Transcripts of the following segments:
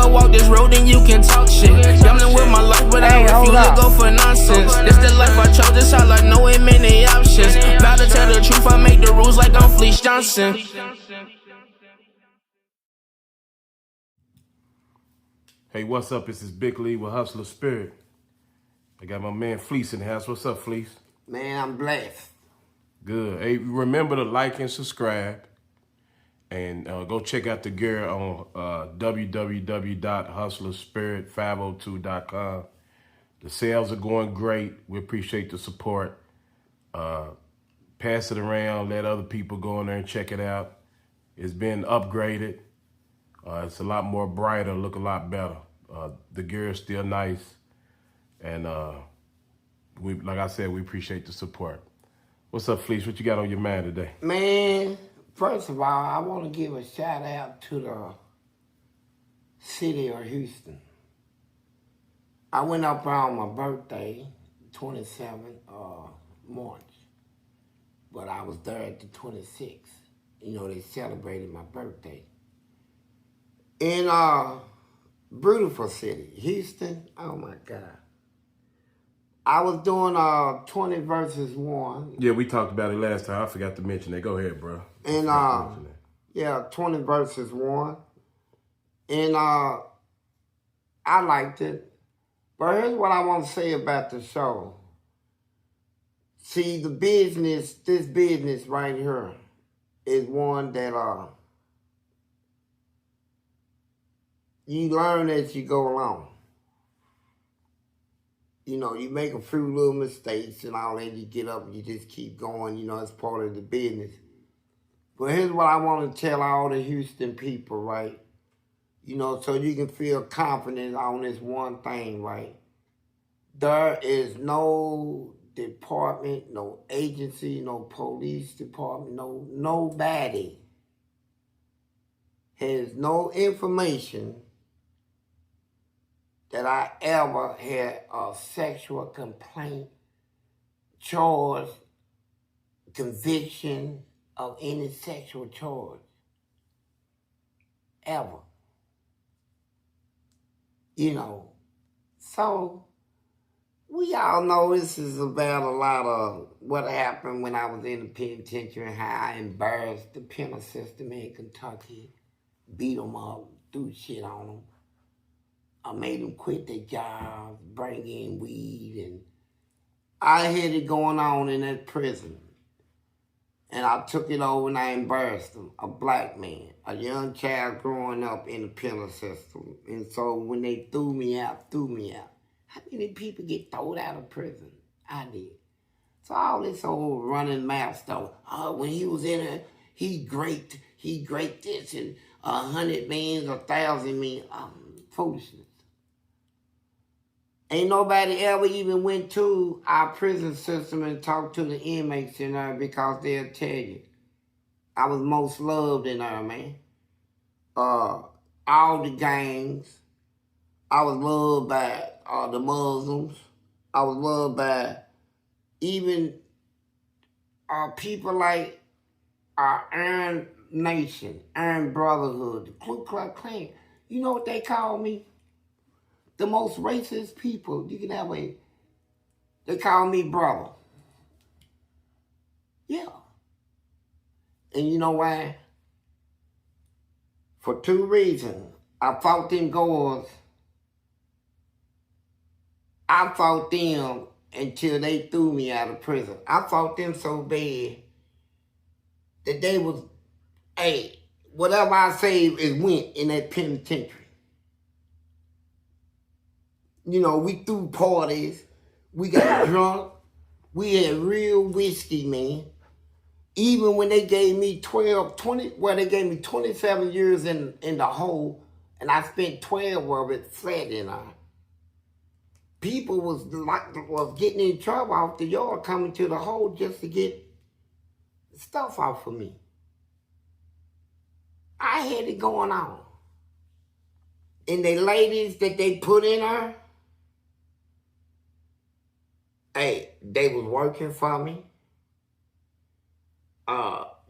never walk this road, then you can talk shit. Gambling with my life, but I refuse to go for nonsense. This the life I chose, this all I know, ain't many options. About to tell the truth, I make the rules like I'm Fleece Johnson. Hey, what's up? This is Big Lee with Hustler Spirit. I got my man Fleece in the house. What's up, Fleece? Man, I'm blessed. Good. Hey, remember to like and subscribe. And go check out the gear on www.hustlerspirit502.com. The sales are going great. We appreciate the support. Pass it around. Let other people go in there and check it out. It's been upgraded. It's a lot more brighter, look a lot better. The gear is still nice. And like I said, we appreciate the support. What's up, Fleece? What you got on your mind today? Man, first of all, I want to give a shout out to the city of Houston. I went up on my birthday, 27th March, but I was there at the 26th. You know, they celebrated my birthday. In beautiful city, Houston, oh my God. I was doing 20 verses 1. Yeah, we talked about it last time. I forgot to mention that. Go ahead, bro. And yeah, 20 verses 1. And I liked it. But here's what I want to say about the show. See, this business right here is one that you learn as you go along. You know, you make a few little mistakes and all that, you get up and you just keep going, you know, it's part of the business. But here's what I want to tell all the Houston people, right? You know, so you can feel confident on this one thing, right? There is no department, no agency, no police department, nobody has no information that I ever had a sexual complaint, charge, conviction of any sexual charge. Ever. You know, so we all know this is about a lot of what happened when I was in the penitentiary and how I embarrassed the penal system in Kentucky, beat them up, threw shit on them. I made them quit their jobs, bring in weed, and I had it going on in that prison. And I took it over and I embarrassed them, a black man, a young child growing up in the penal system. And so when they threw me out. How many people get thrown out of prison? I did. So all this old running mouth stuff, when he was in there, he great this, and 100 million, 1,000 million, foolishness. Ain't nobody ever even went to our prison system and talked to the inmates in there because they'll tell you. I was most loved in there, man. All the gangs. I was loved by the Muslims. I was loved by even people like our Iron Nation, Iron Brotherhood, the Ku Klux Klan. You know what they call me? The most racist people you can have they call me brother. Yeah. And you know why? For 2 reasons. I fought them goers. I fought them until they threw me out of prison. I fought them so bad that they was, hey, whatever I say is went in that penitentiary. You know, we threw parties, we got drunk, we had real whiskey, man. Even when they gave me 27 years in the hole, and I spent 12 of it flat in there. People was getting in trouble off the yard, coming to the hole just to get stuff off of me. I had it going on. And the ladies that they put in there, hey, they was working for me.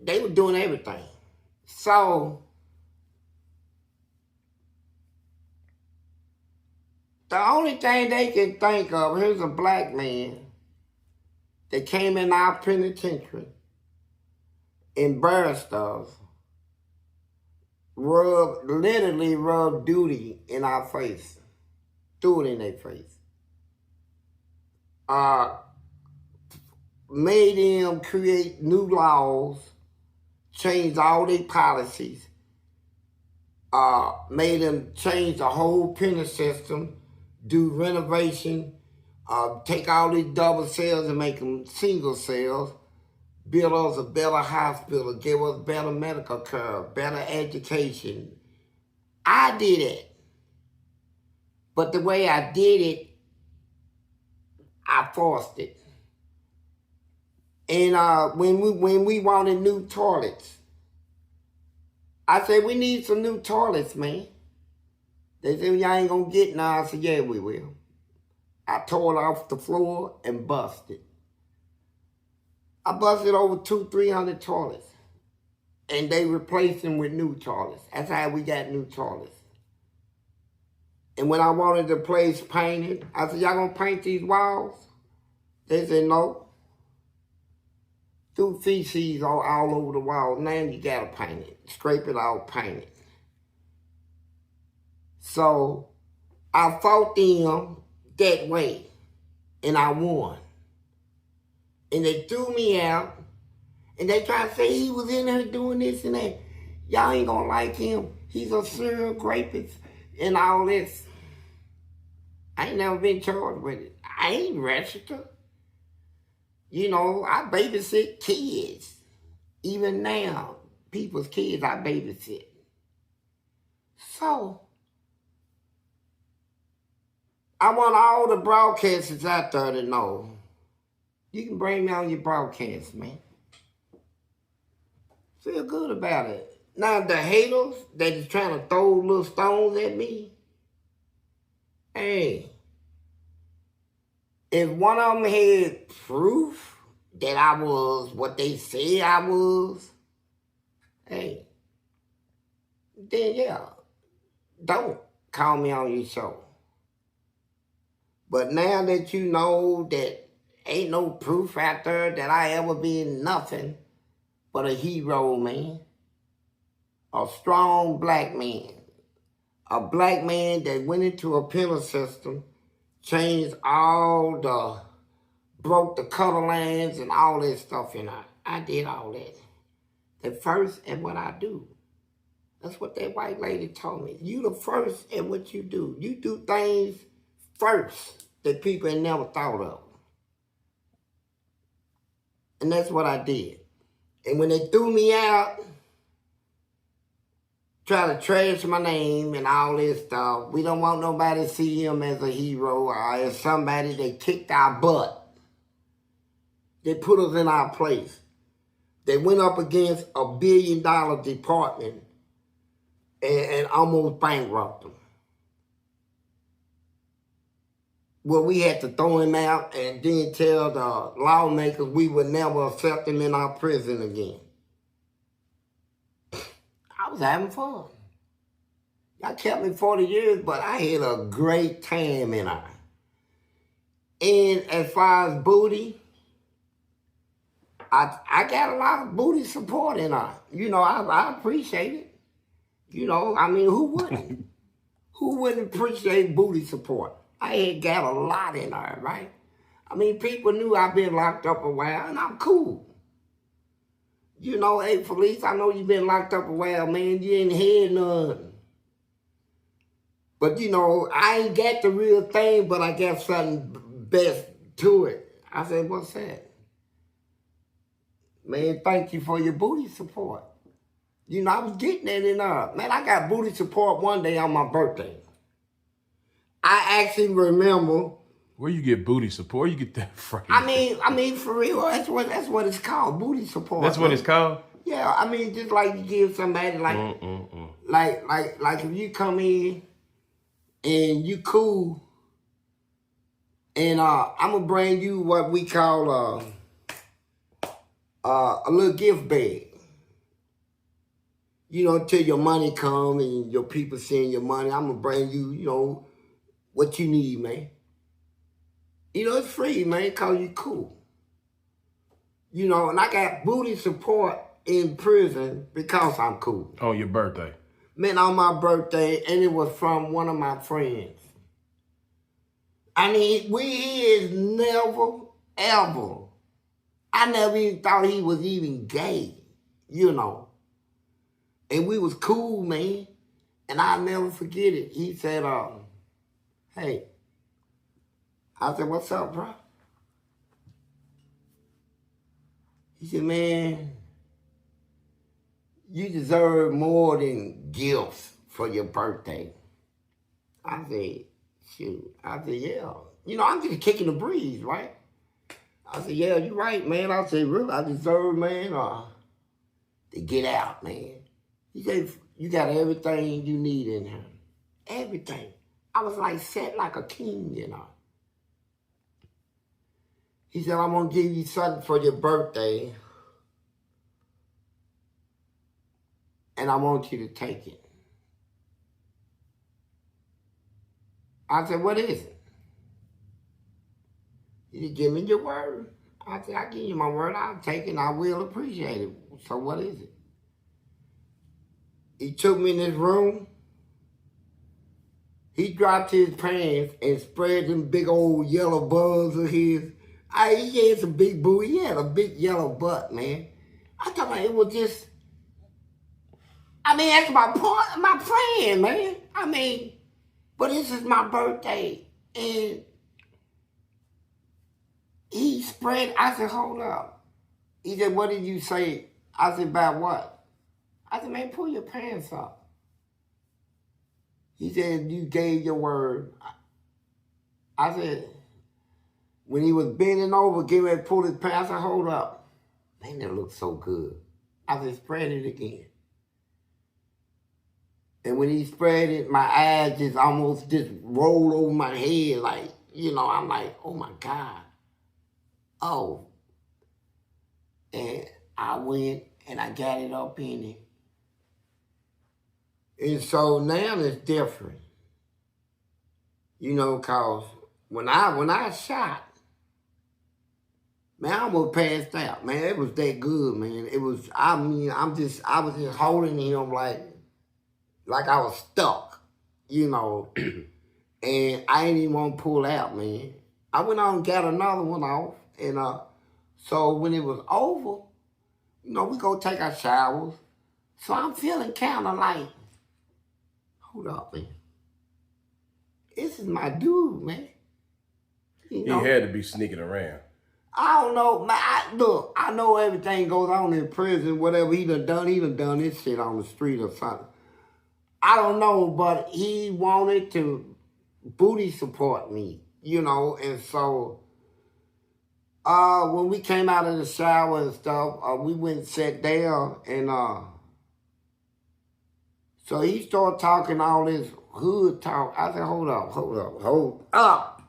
They were doing everything. So, The only thing they can think of, here's a black man that came in our penitentiary, embarrassed us, literally rubbed duty in our face, threw it in their face. Made them create new laws, changed all their policies, made them change the whole penal system, do renovation, take all these double cells and make them single cells, build us a better hospital, give us better medical care, better education. I did it. But the way I did it, I forced it. And when we wanted new toilets, I said, we need some new toilets, man. They said, y'all ain't gonna get none. I said, yeah, we will. I tore it off the floor and busted. I busted over 200-300 toilets. And they replaced them with new toilets. That's how we got new toilets. And when I wanted the place painted, I said, y'all gonna paint these walls? They said, no. Threw feces all over the wall. Now you gotta paint it. Scrape it out, paint it. So I fought them that way, and I won. And they threw me out, and they tried to say he was in there doing this and that. Y'all ain't gonna like him. He's a serial rapist and all this. I ain't never been charged with it. I ain't registered. You know, I babysit kids. Even now, people's kids I babysit. So, I want all the broadcasters out there to know, you can bring me on your broadcast, man. Feel good about it. Now, the haters that is trying to throw little stones at me, hey, if one of them had proof that I was what they said I was, hey, then yeah, don't call me on your show. But now that you know that ain't no proof out there that I ever been nothing but a hero, man, a strong black man, a black man that went into a penal system, changed broke the color lines and all that stuff, and I did all that. The first at what I do. That's what that white lady told me. You the first at what you do. You do things first that people had never thought of. And that's what I did. And when they threw me out, try to trash my name and all this stuff, we don't want nobody to see him as a hero or as somebody that kicked our butt. They put us in our place. They went up against a $1 billion department and almost bankrupted them. Well, we had to throw him out and then tell the lawmakers we would never accept him in our prison again. I was having fun. Y'all kept me 40 years, but I had a great time in there. And as far as booty, I got a lot of booty support in her. You know, I appreciate it. You know, I mean, who wouldn't? Who wouldn't appreciate booty support? I had got a lot in her, right? I mean, people knew I've been locked up a while, and I'm cool. You know, hey, Fleece, I know you've been locked up a while, man. You ain't had none. But, you know, I ain't got the real thing, but I got something best to it. I said, what's that? Man, thank you for your booty support. You know, I was getting that in there. Man, I got booty support one day on my birthday. I actually remember. Where you get booty support? Where you get that from? I mean, for real, that's what it's called, booty support. That's what it's called? Yeah, I mean, just like you give somebody like if you come in and you cool, and I'm gonna bring you what we call a little gift bag. You know, till your money come and your people seeing your money, I'm gonna bring you, you know, what you need, man. You know, it's free, man, because you cool. You know, and I got booty support in prison because I'm cool. On your birthday. Man, on my birthday, and it was from one of my friends. I mean, he is never, ever. I never even thought he was even gay, you know. And we was cool, man. And I'll never forget it. He said, hey. I said, what's up, bro? He said, man, you deserve more than gifts for your birthday. I said, shoot. I said, yeah. You know, I'm just kicking the breeze, right? I said, yeah, you're right, man. I said, really, I deserve, man, to get out, man. He said, you got everything you need in here. Everything. I was like set like a king, you know. He said, I'm going to give you something for your birthday. And I want you to take it. I said, what is it? He said, give me your word. I said, I'll give you my word. I'll take it and I will appreciate it. So what is it? He took me in his room. He dropped his pants and spread them big old yellow buns of his. He had some big booty. He had a big yellow butt, man. I thought it was just, I mean, that's my friend, man. I mean, but this is my birthday. And he spread, I said, hold up. He said, what did you say? I said, about what? I said, man, pull your pants up. He said, you gave your word. I said, when he was bending over, getting ready to pull his pants, I said, hold up. Man, that looks so good. I said, spread it again. And when he spread it, my eyes just almost just rolled over my head. Like, you know, I'm like, oh my God. Oh. And I went and I got it up in it. And so now it's different. You know, cause when I shot, man, I almost passed out. Man, it was that good, man. It was, I mean, I was just holding him like I was stuck, you know. And I didn't even want to pull out, man. I went on and got another one off. And so when it was over, you know, we go take our showers. So I'm feeling kind of like, hold up, man. This is my dude, man. You know, He had to be sneaking around. I don't know, man. Look, I know everything goes on in prison. Whatever he done this shit on the street or something. I don't know, but he wanted to booty support me, you know. And so when we came out of the shower and stuff, we went and sat down, and so he started talking all this hood talk. I said, hold up.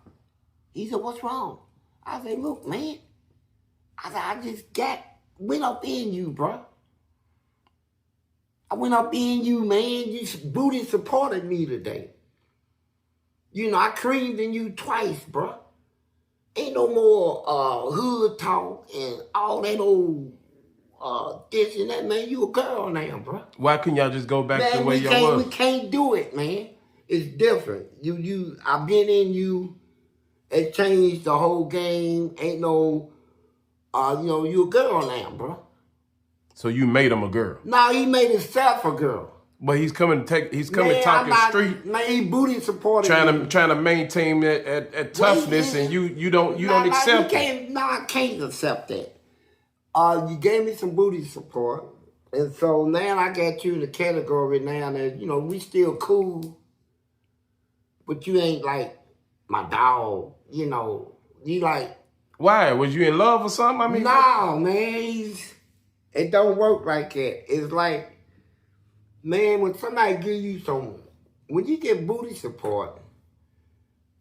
He said, what's wrong? I said, look, man. I said, I just went up in you, bro. I went up in you, man. You booty supported me today. You know, I creamed in you twice, bro. Ain't no more hood talk and all that old this and that, man. You a girl now, bro. Why couldn't y'all just go back to the way y'all was? We can't do it, man. It's different. I've been in you. It changed the whole game. Ain't no, you know, you a girl now, bro. So you made him a girl? No, he made himself a girl. But he's coming talking street. Man, he booty supporting trying to maintain that toughness, and you don't accept it. I can't accept that. You gave me some booty support, and so now I got you in the category now that, you know, we still cool, but you ain't like my dog, you know. You like... Why? Was you in love or something? I mean... No, man. It don't work like that. It's like, man, when somebody give you some... When you get booty support,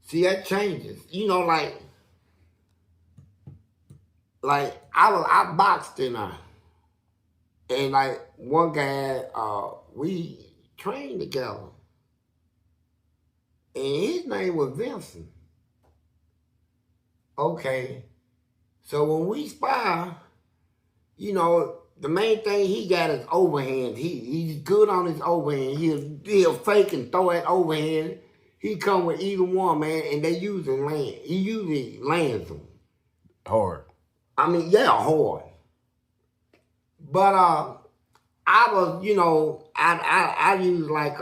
see, that changes. You know, like I boxed in her. And like one guy, we trained together. And his name was Vincent. Okay. So when we spar, you know, the main thing he got is overhand. He's good on his overhand. He'll fake and throw that overhand. He come with either one, man, and they usually land. He usually lands them. Hard. I mean, yeah, hard. But I was, you know, I used like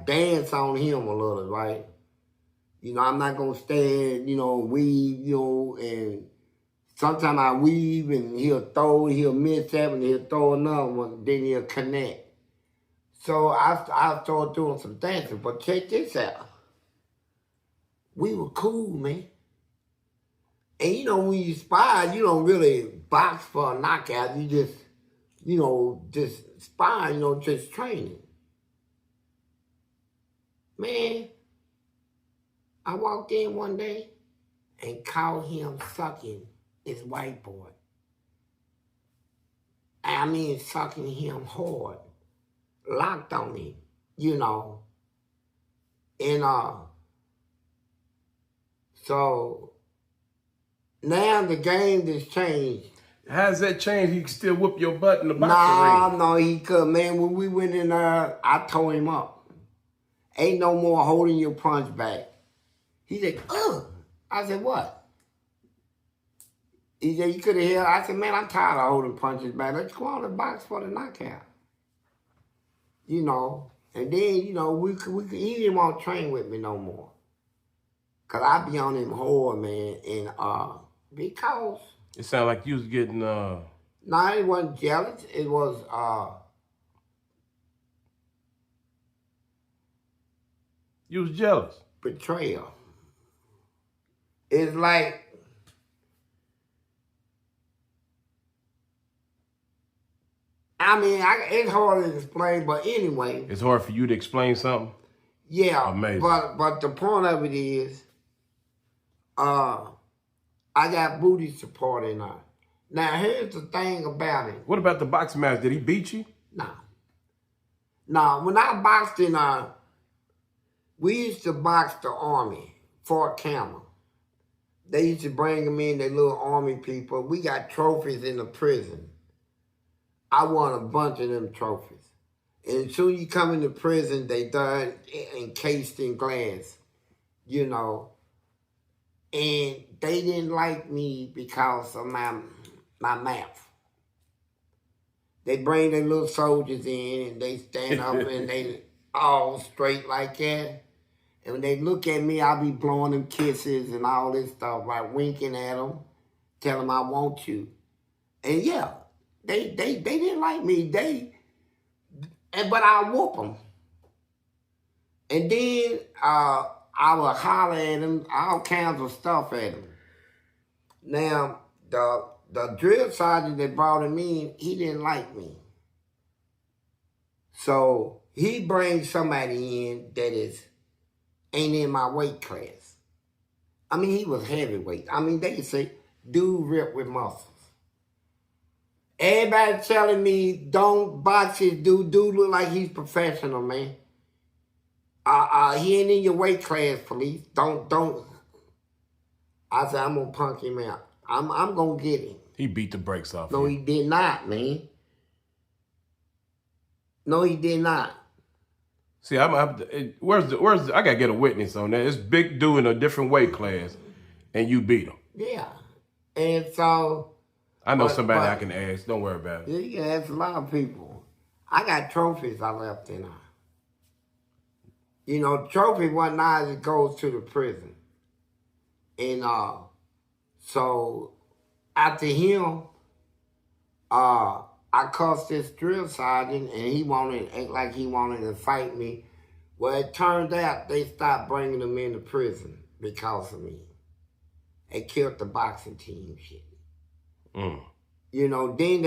dance on him a little, right? You know, I'm not gonna stand, you know, weave, you know, and sometimes I weave and he'll miss that and he'll throw another one, then he'll connect. So I started doing some dancing, but check this out. We were cool, man. And you know, when you spar, you don't really box for a knockout. You just, you know, just spar, you know, just training. Man, I walked in one day and caught him sucking his whiteboard. I mean, sucking him hard. Locked on him, you know. And so now the game has changed. How's that changed? He can still whoop your butt in the boxing ring. No, he could, man. When we went in there, I tore him up. Ain't no more holding your punch back. He said, ugh. I said, what? He said, you could have held. I said, man, I'm tired of holding punches back. Let's go on and box for the knockout. You know, and then, you know, he didn't want to train with me no more. Because I be on him hard, man. And because... It sounded like you was getting... No, it wasn't jealous. It was... You was jealous. Betrayal. It's like... I mean, it's hard to explain, but anyway. It's hard for you to explain something? Yeah. Amazing. But the point of it is, I got booty support in there. Now, here's the thing about it. What about the boxing match? Did he beat you? No. No, when I boxed in we used to box the Army, Fort Campbell. They used to bring them in, their little Army people. We got trophies in the prison. I won a bunch of them trophies. And as soon as you come into prison, they done encased in glass, you know. And they didn't like me because of my mouth. They bring their little soldiers in and they stand up and they all straight like that. And when they look at me, I'll be blowing them kisses and all this stuff, right? Winking at them, tell them I want you. And yeah, they didn't like me. But I whoop them. And then I would holler at them, all kinds of stuff at them. Now, the drill sergeant that brought him in, he didn't like me. So he brings somebody in that ain't in my weight class. I mean, he was heavyweight. I mean, they could say, dude ripped with muscles. Everybody telling me, don't box this dude. Dude look like he's professional, man. He ain't in your weight class, Fleece. Don't. I said, I'm gonna punk him out. I'm gonna get him. He beat the brakes off No, you. he did not, man. No, he did not. See, where's the? I gotta get a witness on that. It's big dude in a different weight class, and you beat him. Yeah, and so. I know somebody I can ask. Don't worry about it. Yeah, you can ask a lot of people. I got trophies I left in there. You know, trophy one night it goes to the prison. And so after him, I cussed this drill sergeant and he wanted to act like he wanted to fight me. Well, it turned out they stopped bringing him into prison because of me. They killed the boxing team shit. You know, then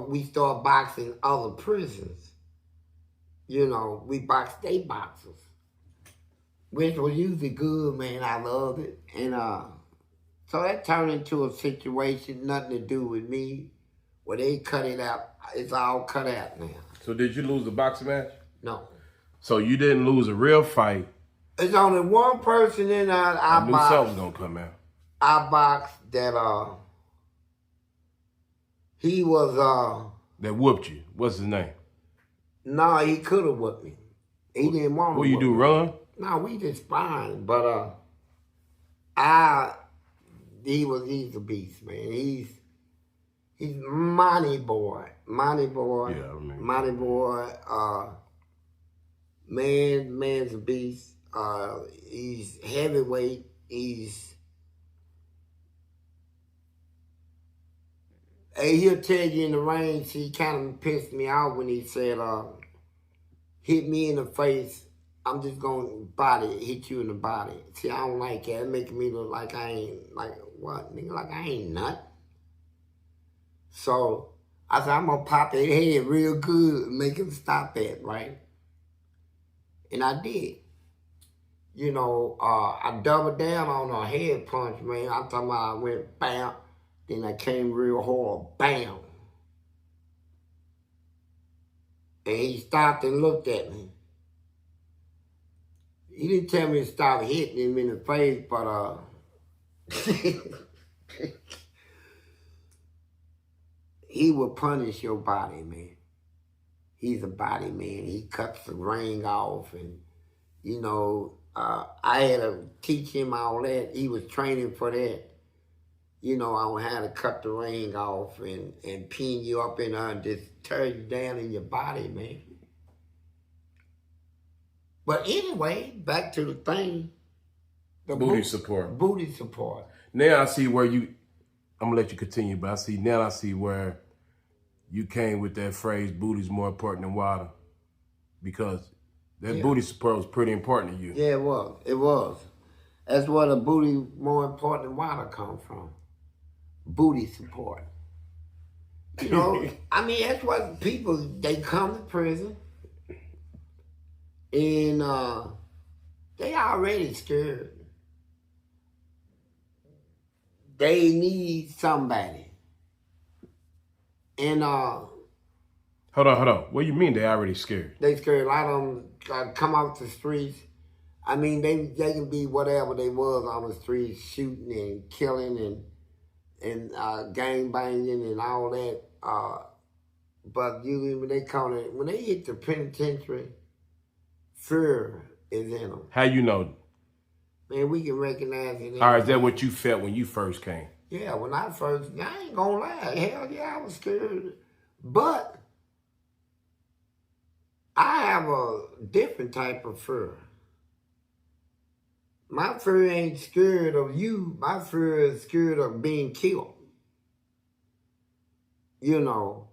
we started boxing other prisons. You know, we boxed state boxers, which was usually good, man. I loved it. And so that turned into a situation, nothing to do with me, where they cut it out. It's all cut out now. So did you lose the boxing match? No. So you didn't lose a real fight. There's only one person in our I knew box. something was gonna come out. Our box that he was That whooped you. What's his name? No, he could have whooped me. He didn't want to. What you do, run? No, we just fine. But he's a beast, man. He's money boy. Money boy. Yeah, I remember. Money boy. Man's a beast. He's heavyweight. He'll tell you in the ring, he kind of pissed me off when he said, hit me in the face, I'm just going to hit you in the body. See, I don't like that. It making me look like I ain't, like, what? Nigga, like I ain't nut. So, I said, I'm going to pop his head real good and make him stop that, right? And I did. You know, I doubled down on a head punch, man. I'm talking about I went bam. Then I came real hard, bam. And he stopped and looked at me. He didn't tell me to stop hitting him in the face, but he will punish your body, man. He's a body man. He cuts the ring off, and you know, I had to teach him all that. He was training for that. You know, I would have to cut the ring off and pin you up in there and just tear you down in your body, man. But anyway, back to the thing. The booty support. Booty support. Now I see where I'm going to let you continue, but I see where you came with that phrase, booty's more important than water. Because that booty support was pretty important to you. Yeah, it was. It was. That's where the booty more important than water comes from. Booty support. You know, I mean, that's what people, they come to prison and they already scared. They need somebody. And Hold on. What do you mean they already scared? They scared. A lot of them come out the streets. I mean, they can be whatever they was on the streets, shooting and killing and gang banging and all that. But usually when they hit the penitentiary, fear is in them. How you know? Man, we can recognize it. All right, is that what you felt when you first came? Yeah, when I ain't gonna lie. Hell yeah, I was scared. But I have a different type of fear. My fear ain't scared of you. My fear is scared of being killed. You know,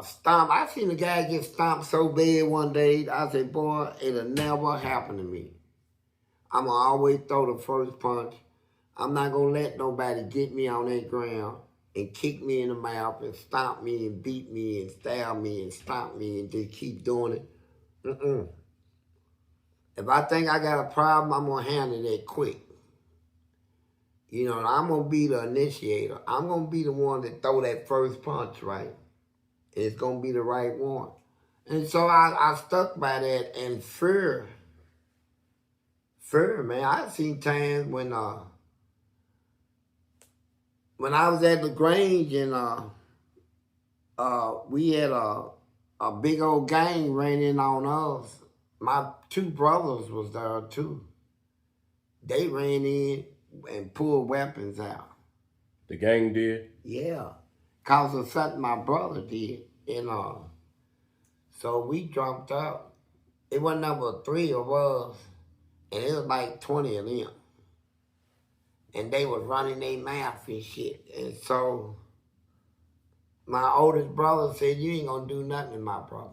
stomp. I seen a guy get stomped so bad one day. I said, boy, it'll never happen to me. I'm going to always throw the first punch. I'm not going to let nobody get me on that ground and kick me in the mouth and stomp me and beat me and stab me and stomp me and just keep doing it. If I think I got a problem, I'm going to handle it quick. You know, I'm going to be the initiator. I'm going to be the one that throw that first punch, right? And it's going to be the right one. And so I stuck by that, and fear, man. I've seen times when I was at LaGrange and we had a big old gang ran in on us. My two brothers was there too. They ran in and pulled weapons out. The gang did? Yeah, cause of something my brother did. And so we jumped up. It wasn't number 3 of us, and it was like 20 of them. And they was running their mouth and shit. And so my oldest brother said, you ain't gonna do nothing to my brother.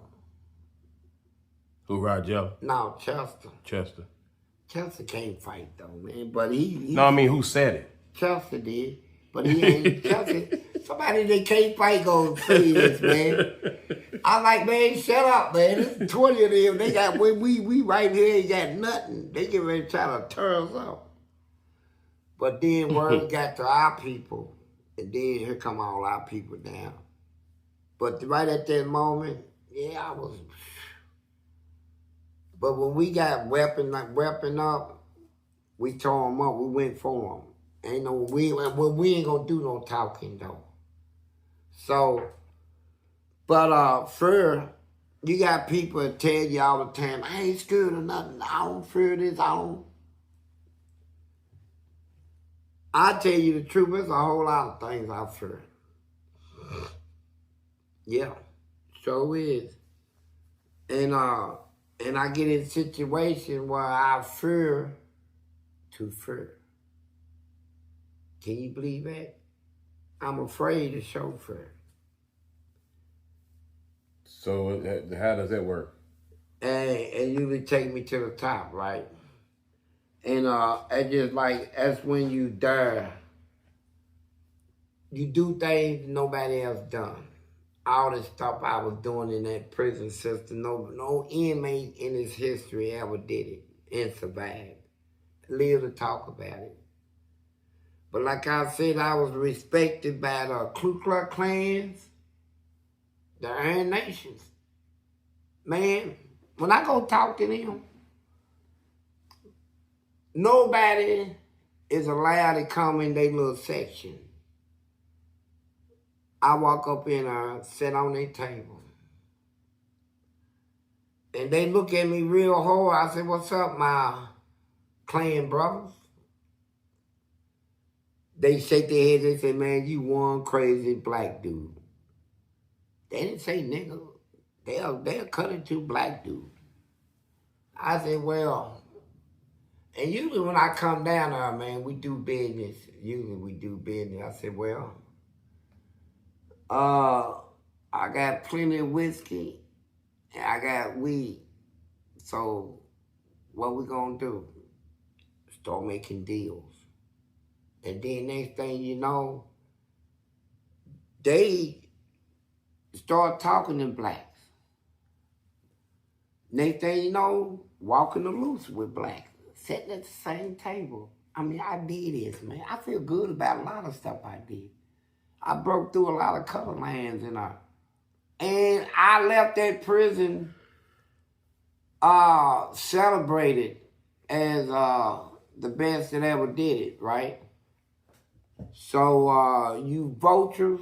Who, Roger? No, Chester. Chester can't fight though, man. But he no, I mean, who said it? Chester did. But he ain't Chester. Somebody that can't fight gonna say this, man. I like, man, shut up, man. There's 20 of them. They got we right here ain't got nothing. They get ready to try to tear us up. But then word got to our people, and then here come all our people down. But right at that moment, yeah, But when we got weapon up, we tore them up. We went for them. We ain't gonna do no talking though. So, but you got people that tell you all the time, I ain't scared of nothing. I don't fear this. I tell you the truth, there's a whole lot of things I fear. Yeah, so is. And I get in a situation where I fear to fear. Can you believe that? I'm afraid to show fear. So how does that work? And you would take me to the top, right? And it's just like, that's when you dare. You do things nobody else done. All the stuff I was doing in that prison system, no inmate in his history ever did it and survived. Live to talk about it. But like I said, I was respected by the Ku Klux Klans, the Iron Nations. Man, when I go talk to them, nobody is allowed to come in their little section. I walk up in there, sit on their table. And they look at me real hard. I said, what's up, my Klan brothers? They shake their heads. They say, man, you one crazy black dude. They didn't say nigga. They'll cut it to black dude. I said, well, and usually when I come down there, man, we do business. Usually we do business. I said, well, I got plenty of whiskey and I got weed. So what we gonna do? Start making deals. And then next thing you know, they start talking to blacks. Next thing you know, walking the loose with blacks, sitting at the same table. I mean, I did this, man. I feel good about a lot of stuff I did. I broke through a lot of color lines and I left that prison celebrated as the best that ever did it, right? So you vultures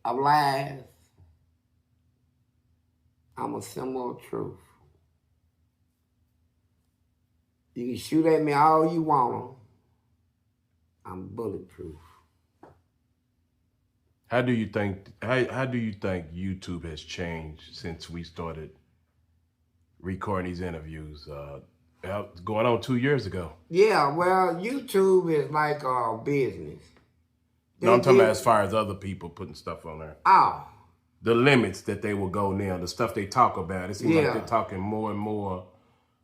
of lies, I'm a symbol of truth. You can shoot at me all you want. I'm bulletproof. How do you think YouTube has changed since we started recording these interviews? Going on 2 years ago. Yeah, well, YouTube is like a business. No, I'm talking about as far as other people putting stuff on there. Oh. The limits that they will go now, the stuff they talk about. It seems like they're talking more and more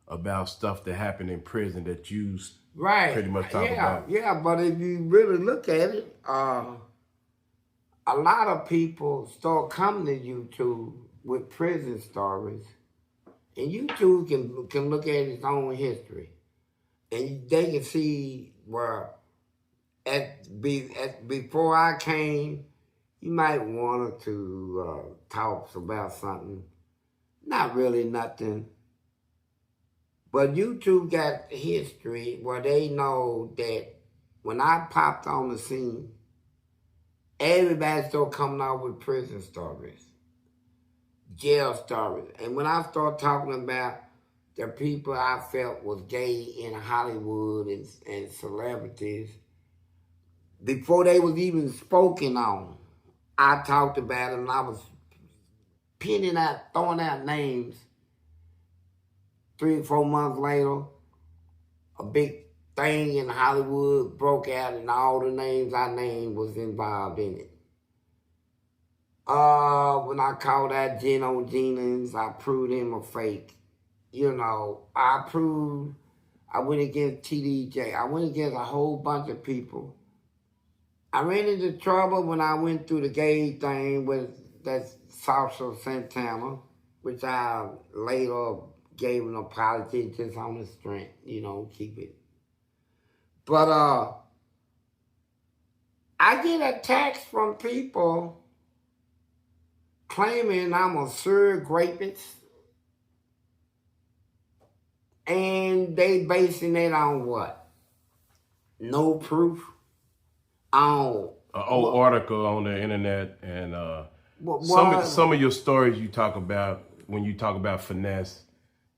about stuff that happened in prison that you pretty much talk about. Yeah, but if you really look at it, a lot of people start coming to YouTube with prison stories. And YouTube can look at its own history. And they can see where before I came, you might want to talk about something. Not really nothing. But YouTube got history where they know that when I popped on the scene, everybody started coming out with prison stories, jail stories. And when I started talking about the people I felt was gay in Hollywood and celebrities, before they was even spoken on, I talked about it and I was throwing out names. 3 or 4 months later, a big thing in Hollywood broke out and all the names I named was involved in it. When I called out Geno Jennings, I proved him a fake. You know, I went against TDJ. I went against a whole bunch of people. I ran into trouble when I went through the gay thing with that Sasha Santana, which I later gave an apology just on the strength, you know, keep it. But I get attacks from people claiming I'm a serial rapist, And they basing it on what? No proof. On an old article on the internet, and what? some of your stories you talk about when you talk about finesse,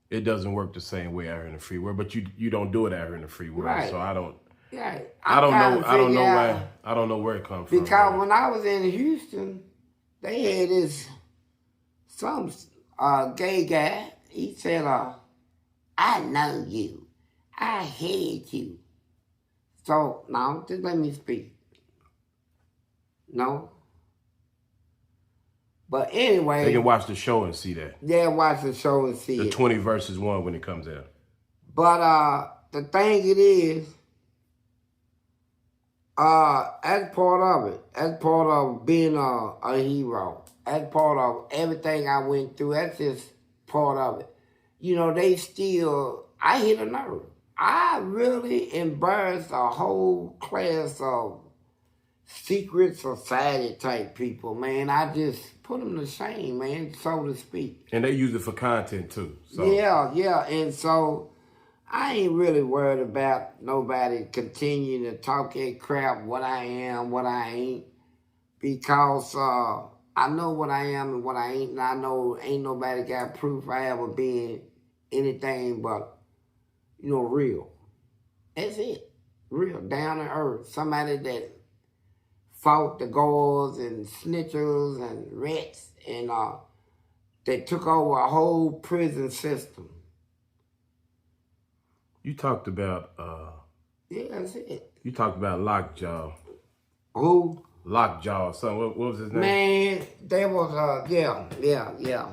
it doesn't work the same way out here in the free world. But you don't do it out here in the free world, Right. so I don't. Yeah, I don't know where it comes from. Because when I was in Houston, they had this some gay guy. He said, "I know you, I hate you." So now, just let me speak. No. But anyway, they can watch the show and see that. Yeah, watch the show and see the it. 20 versus 1 when it comes out. But the thing it is, as part of it, as part of being a hero, as part of everything I went through, that's just part of it. You know, I hit a nerve. I really embarrassed a whole class of secret society type people, man. I just put them to shame, man, so to speak. And they use it for content too. So. Yeah. And so I ain't really worried about nobody continuing to talk that crap, what I am, what I ain't, because I know what I am and what I ain't, and I know ain't nobody got proof I ever been anything but, real. That's it. Real, down to earth. Somebody that fought the guards and snitchers and rats and that took over a whole prison system. You talked about Yeah, that's it. You talked about Lockjaw. Who? Lockjaw. So what was his name? Man, there was yeah.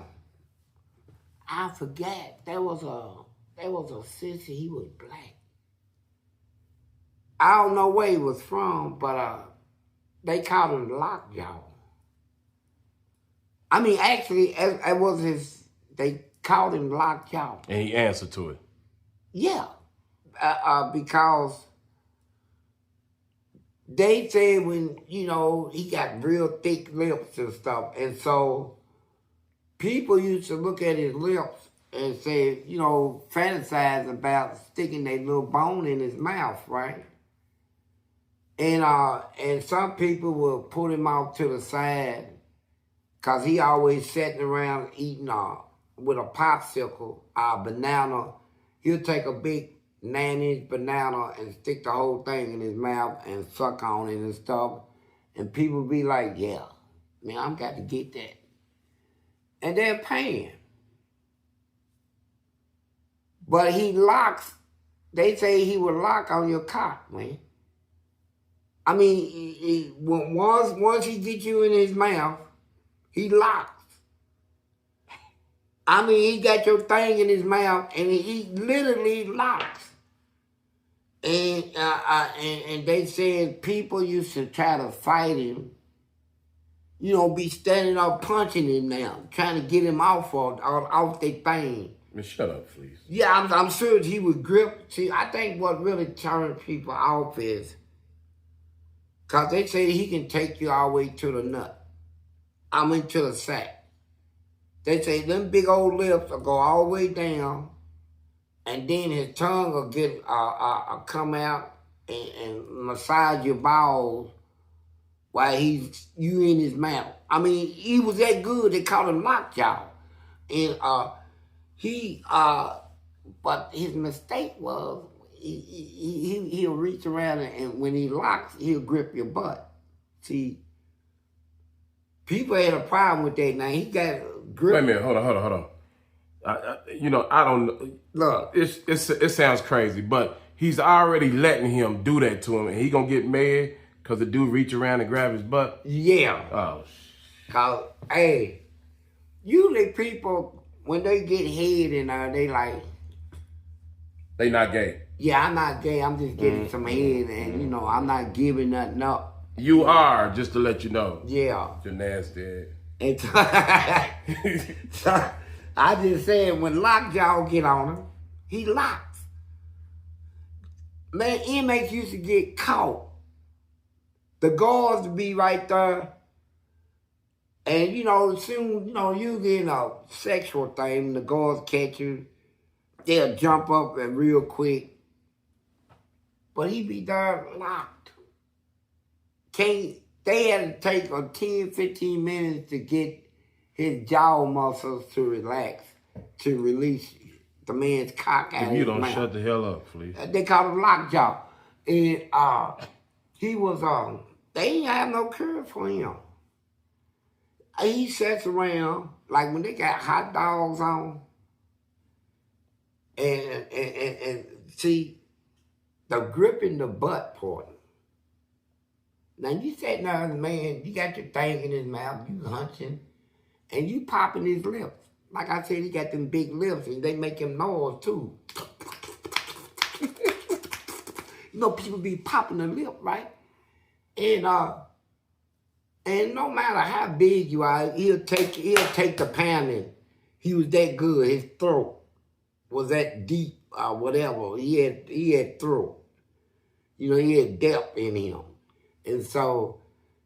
I forgot. There was a sister. He was black. I don't know where he was from, but they called him Lockjaw. I mean, actually, it was they called him Lockjaw. And he answered to it. Yeah. Because they said when, he got real thick lips and stuff. And so people used to look at his lips and say, fantasize about sticking their little bone in his mouth, right? And some people will put him off to the side because he always sitting around eating with a popsicle, banana. He'll take a big 9-inch banana and stick the whole thing in his mouth and suck on it and stuff. And people be like, yeah, man, I've got to get that. And they're paying. But they say he would lock on your cock, man. I mean, once he get you in his mouth, he locks. I mean, he got your thing in his mouth, and he literally locks. And they said people used to try to fight him, be standing up punching him now, trying to get him off their thing. Man, shut up, please. Yeah, I'm sure he would grip. See, I think what really turned people off is because they say he can take you all the way to the nut. To the sack. They say them big old lips will go all the way down, and then his tongue will get come out and massage your balls while you in his mouth. I mean, he was that good. They called him Lockjaw, and but his mistake was he'll reach around and when he locks, he'll grip your butt. See, people had a problem with that. Now he got grip. Wait a minute, hold on. I don't. Look, it sounds crazy, but he's already letting him do that to him, and he gonna get mad because the dude reach around and grab his butt. Yeah. Oh. Cause usually people when they get head in there, they like. They not gay. Yeah, I'm not gay. I'm just getting some head, and I'm not giving nothing up. You are, just to let you know. Yeah. You're nasty. And so, I just said when Lockjaw get on him, he locks. Man, inmates used to get caught. The guards would be right there. And soon, you get in a sexual thing, the guards catch you. they'll jump up and real quick. But he be there locked. They had to take 10, 15 minutes to get his jaw muscles to relax, to release the man's cock out of his mouth. If you don't shut the hell up, Fleece. They call him Lockjaw. And he was, they ain't have no cure for him. He sits around, like when they got hot dogs on, and see, the gripping the butt part. Now you sitting there, man, you got your thing in his mouth, you hunching, and you popping his lips. Like I said, he got them big lips, and they make him noise too. You know, people be popping the lip, right? And no matter how big you are, he'll take the pounding. He was that good. His throat was that deep or whatever. He had throat. You know, he had depth in him. And so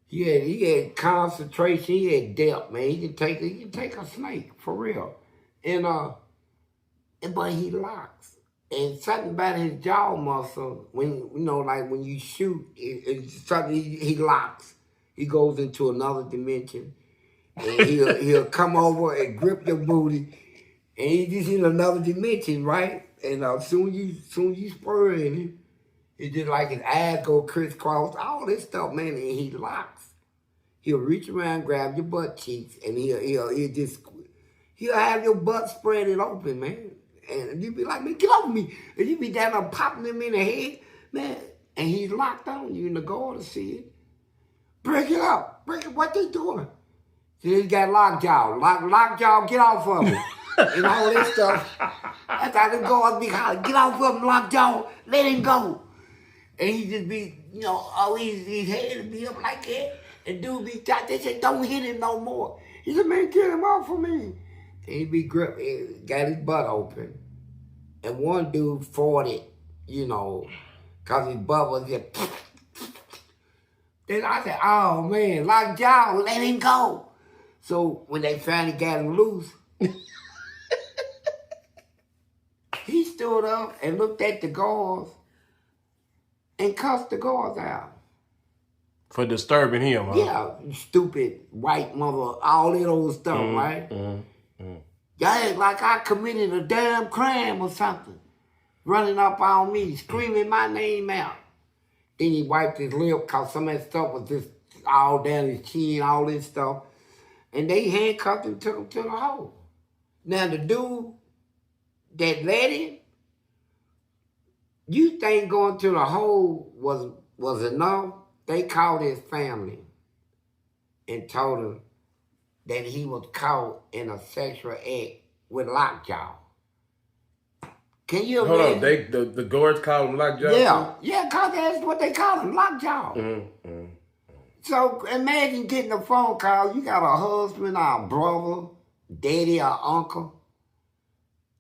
he had concentration, he had depth, man. He can take a snake, for real. And but he locks. And something about his jaw muscle, when you know, like when you shoot, it's something he locks. He goes into another dimension, and he'll come over and grip your booty, and he's just in another dimension, right? And soon you spur in him, it's just like his eyes go crisscross, all this stuff, man. And he locks. He'll reach around, grab your butt cheeks, and he'll have your butt spread it open, man. And you be like, man, get off me. And you be down there popping him in the head, man. And he's locked on you, and the guard will see it. Break it up. Break it. What they doing? So he got Lockjaw. Lockjaw, get off of me. And all this stuff. That's how the guards be hollering, get off of him, Lockjaw. Let him go. And he just be, you know, his head would be up like that. And dude be tight. They said, don't hit him no more. He said, man, get him off of me. And he be gripping, got his butt open. And one dude fought it, you know, because his butt was just... Then I said, oh, man, Lockjaw, let him go. So when they finally got him loose, he stood up and looked at the guards and cussed the guards out. For disturbing him, huh? Yeah, you stupid white mother, all that old stuff, right? Y'all act like I committed a damn crime or something. Running up on me, screaming my name out. Then he wiped his lip because some of that stuff was just all down his chin, all this stuff. And they handcuffed him, took him to the hole. Now the dude that led him, you think going to the hole was enough? They called his family and told him that he was caught in a sexual act with Lockjaw. Can you imagine? Hold on, the guards called him Lockjaw? Yeah, because that's what they call him, Lockjaw. So imagine getting a phone call, you got a husband or a brother, daddy or uncle,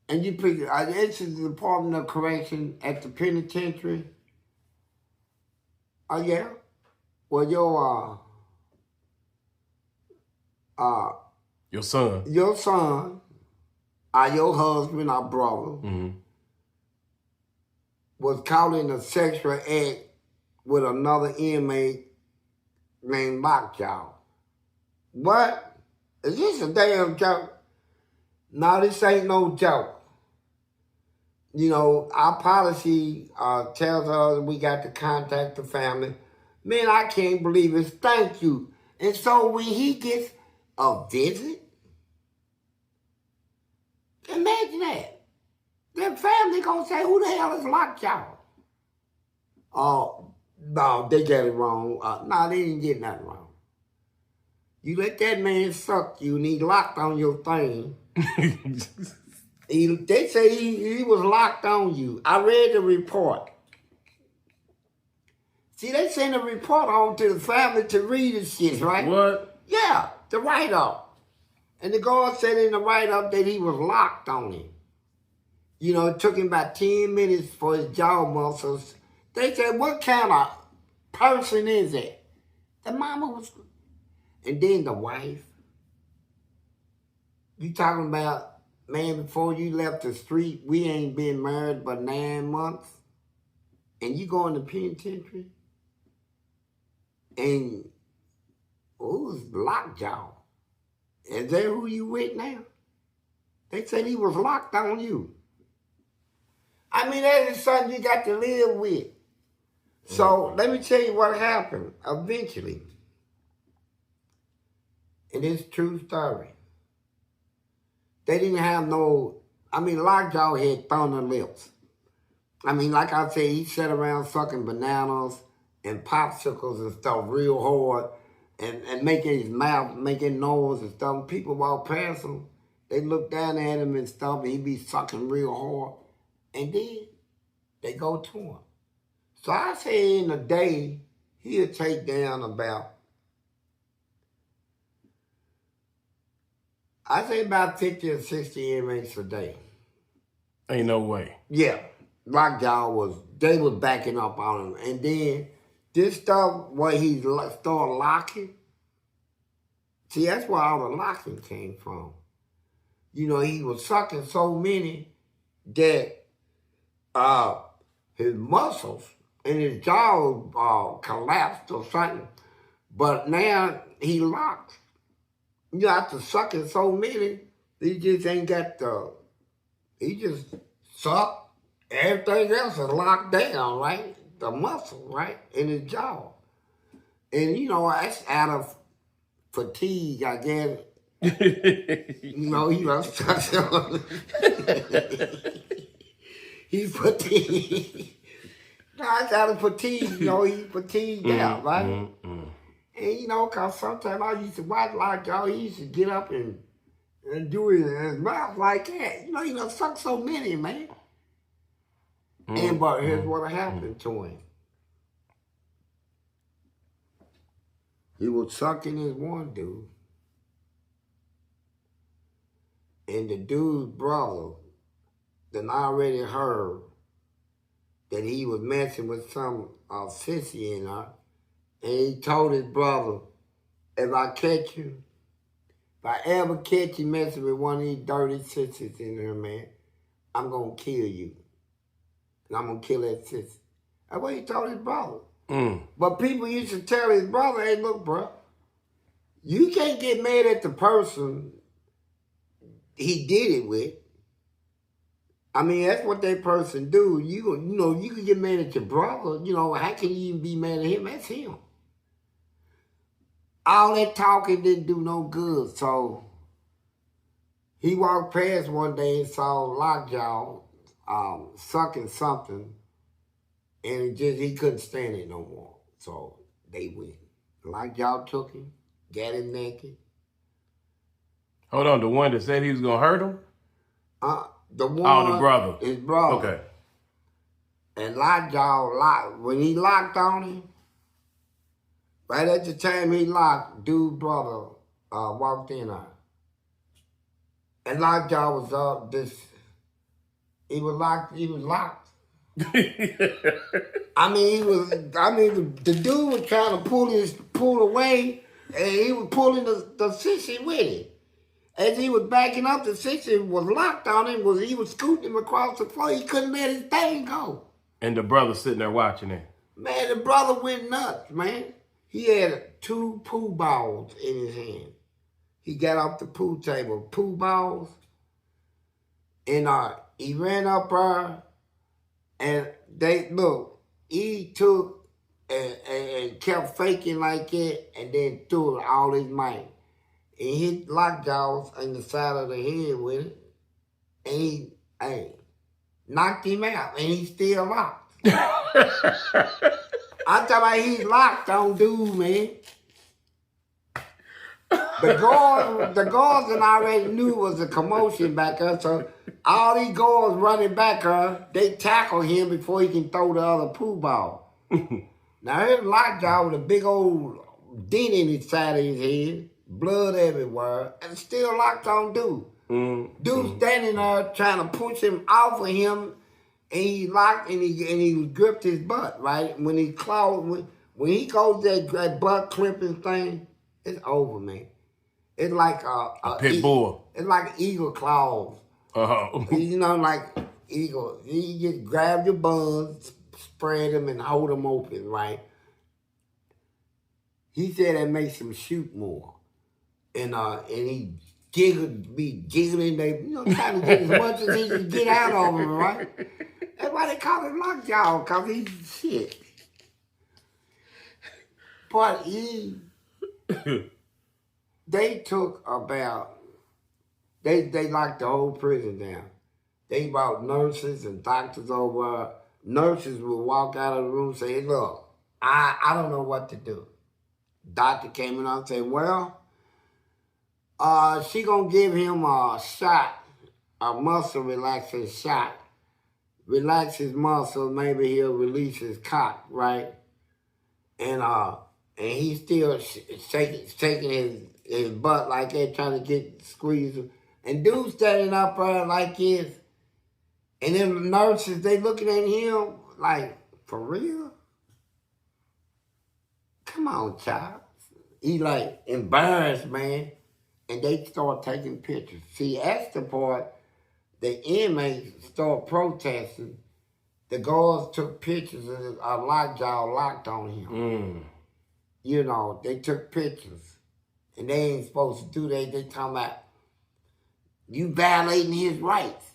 and you pick, this is the Department of Correction at the Penitentiary. Oh, yeah? Well, your son. Your son, or your husband or brother, was caught in a sexual act with another inmate named Lockjaw. What? Is this a damn joke? No, this ain't no joke. You know, our policy tells us we got to contact the family. Man, I can't believe it. Thank you. And so when he gets a visit, imagine that. Their family gonna say, who the hell is Lockjaw? Oh, no, they got it wrong. No, they didn't get nothing wrong. You let that man suck you and he locked on your thing. They say he was locked on you. I read the report. See, they send a report on to the family to read the shit, right? What? Yeah, the write-up. And the guard said in the write-up that he was locked on him. You know, it took him about 10 minutes for his jaw muscles. They said, what kind of person is that? The mama was... And then the wife. You talking about man, before you left the street, we ain't been married but 9 months, and you go in the penitentiary, and who's Lockjaw? Is that who you with now? They said he was locked on you. I mean, that is something you got to live with. So let me tell you what happened eventually. And it's a true story. They didn't have no, I mean, Lockjaw had thunder lips. I mean, like I said, he sat around sucking bananas and popsicles and stuff real hard and making his mouth, making noise and stuff. And people walk past him, they look down at him and stuff, and he be sucking real hard. And then they go to him. So I say in a day, he'll take down about, I say about 50 or 60 inmates a day. Ain't no way. Yeah. Lockjaw they was backing up on him. And then this stuff, where he started locking, see, that's where all the locking came from. You know, he was sucking so many that his muscles and his jaw collapsed or something. But now he locked. You after sucking so many, he just ain't got he just sucked. Everything else is locked down, right? The muscle, right? In his jaw. And, you know, that's out of fatigue, I guess. You know, he was sucking. He's fatigued. No, it's out of fatigue, you know, he's fatigued out, right? And, you know, because sometimes I used to watch Lockjaw, he used to get up and do it in his mouth like that. You know, he done sucked so many, man. And but here's what happened to him. He was sucking his one dude. And the dude's brother then already heard that he was messing with some sissy in her. And he told his brother, if I catch you, if I ever catch you messing with one of these dirty sissies in her, man, I'm going to kill you. And I'm going to kill that sissy. That's what he told his brother. But people used to tell his brother, hey, look, bro, you can't get mad at the person he did it with. I mean, that's what that person do. You know, you can get mad at your brother. You know, how can you even be mad at him? That's him. All that talking didn't do no good. So he walked past one day and saw Lockjaw sucking something, and he couldn't stand it no more. So they went. Lockjaw took him, got him naked. Hold on, the one that said he was gonna hurt him? The one, the brother. His brother. Okay. And Lockjaw, when he locked on him, right at the time he locked, dude's brother walked in on him. And Lockjaw was up he was locked. The dude was trying to pull away, and he was pulling the sissy with him. As he was backing up, the sissy was locked on him. He was scooting him across the floor. He couldn't let his thing go. And the brother sitting there watching it. Man, the brother went nuts, man. He had 2 pool balls in his hand. He got off the pool table, pool balls, and he ran up there, and he took and kept faking like that, and then threw all his might. And hit Lockjaw in the side of the head with it, and he knocked him out, and he's still locked. I'm talking about he's locked on dude, man. The guards and I already knew it was a commotion back there, so all these guards running back there, they tackle him before he can throw the other pool ball. Now here's Lockjaw with a big old dent in his side of his head, blood everywhere, and still locked on dude. Dude standing there trying to push him off of him, and he locked and he gripped his butt, right? When he goes that butt clipping thing, it's over, man. It's like a pit bull. It's like eagle claws You know, like, he just grab your buns, spread them, and hold them open, right? He said that makes him shoot more. And he be giggling, trying to get as much as he can get out of him, right? That's why they call him Lockjaw, because he's shit. But they took about, they locked the whole prison down. They brought nurses and doctors over. Nurses would walk out of the room and say, hey, look, I don't know what to do. Doctor came in and said, well, she gonna give him a shot, a muscle relaxing shot. Relax his muscle, maybe he'll release his cock, right? And he's still shaking his butt like that, trying to get squeezed. And dude standing up there like this. And then the nurses, they looking at him like, for real? Come on, child. He like embarrassed, man. And they start taking pictures. See, that's the part the inmates start protesting. The guards took pictures of Lockjaw locked on him. You know, they took pictures. And they ain't supposed to do that. They talking about you violating his rights.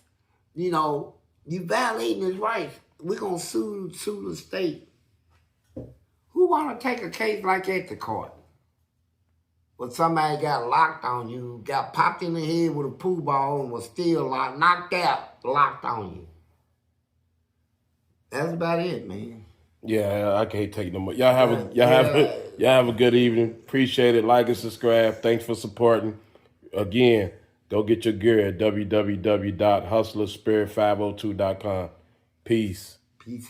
You know, you violating his rights. We're going to sue the state. Who want to take a case like that to court? But somebody got locked on you, got popped in the head with a pool ball and was still knocked out, locked on you. That's about it, man. Yeah, I can't take no more. Y'all have a good evening. Appreciate it. Like and subscribe. Thanks for supporting. Again, go get your gear at www.hustlerspirit502.com. Peace. Peace.